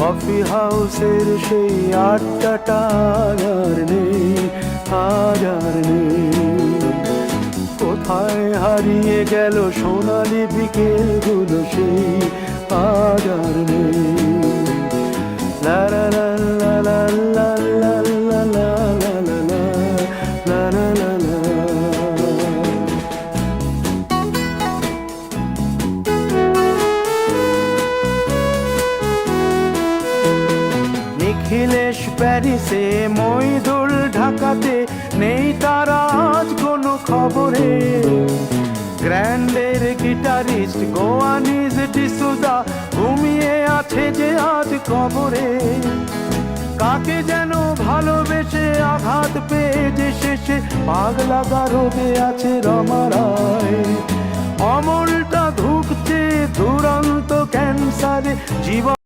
Coffee হাউসের সেই আড্ডাটা আর নেই, আর নেই। কোথায় হারিয়ে গেল সোনালি বিকেলগুলো সেই আর নেই। লা লা লা লা লা লা লা লা লা লা লা লা লা লা। নিখিলেশ প্যারিসে, মইদুল ঢাকাতে, নেই তারা আজ কোনো খবরে। গ্র্যান্ডের গিটারিস্ট গোয়ানিজ ডিসুজা ঘুমিয়ে আছে যে আজ কবরে। কাকে যেন ভালোবেসে আঘাত পেয়ে যে শেষে পাগলা গারদে আছে রমা রায়। অমলটা ধুকছে দুরন্ত ক্যান্সারে জীবন।